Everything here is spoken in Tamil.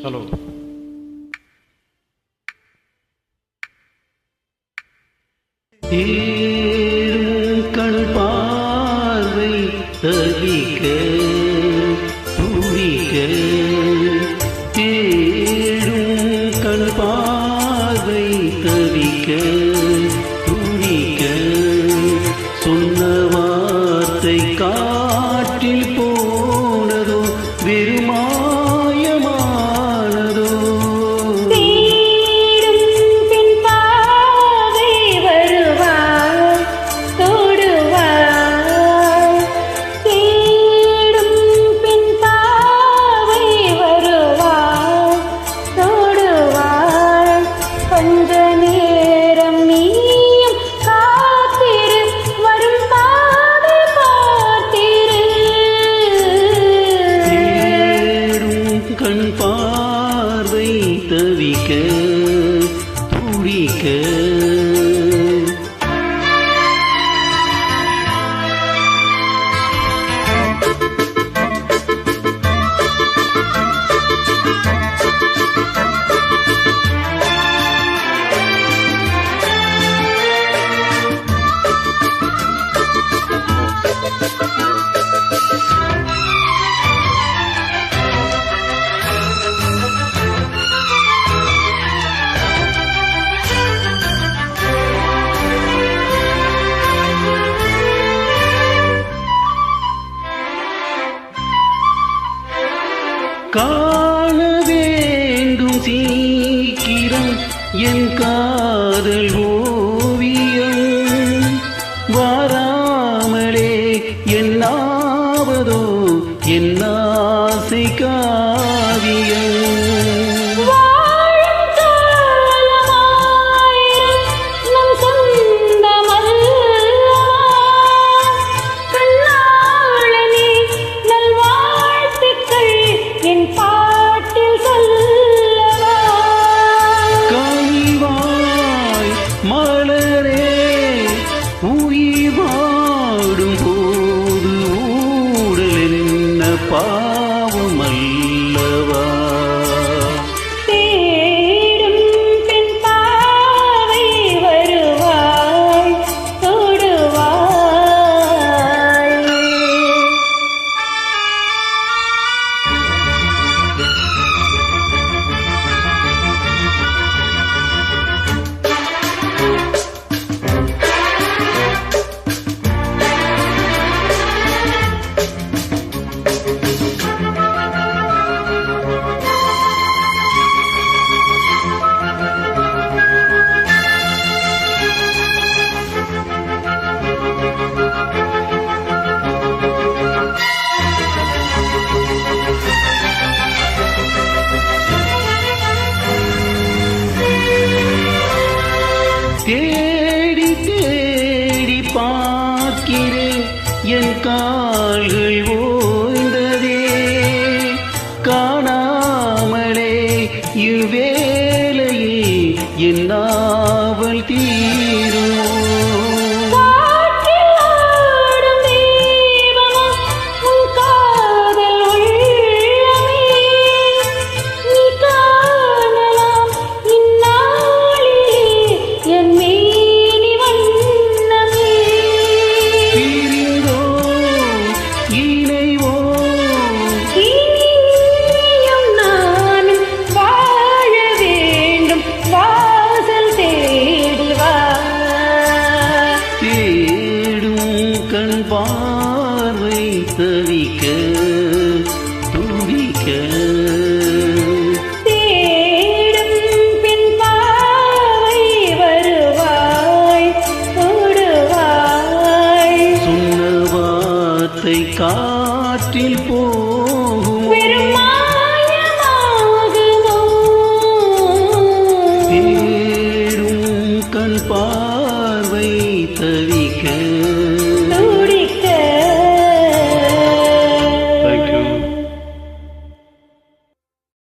ஹலோ. தேடும் கண் பார்வை தவிக்க துடிக்க, தேடும் கண் பார்வை தவிக்க துடிக்க, சொன்ன வார்த்தை காற்றில் போனதோ வெறுமாயமானதோ. கண் பார்வை தவிக்க துடிக்க, காண வேண்டும் சீக்கிரம் என் காதல் ஓவியம், வாராமலே என்னாவதோ என் ஆசை காவியம். மலரே உயிர் வாடும் போது ஊடல் என்ன பாவம் அல்லவா. தேடும் பெண் பாவை வருவாய் தொடுவாய். தேடி தேடி பார்க்கிறேன் என் கால்கள் ஓய்ந்ததே, காணாமலே இவ்வேளையில் என் நாவல் தீரும். கண் பார்வை தவிக்க துடிக்க, தேடும் பெண் பாவை வருவாய் தொடுவாய். சொன்ன வார்த்தை காற்றில் போகும் வெறுமாயமாகுமோ.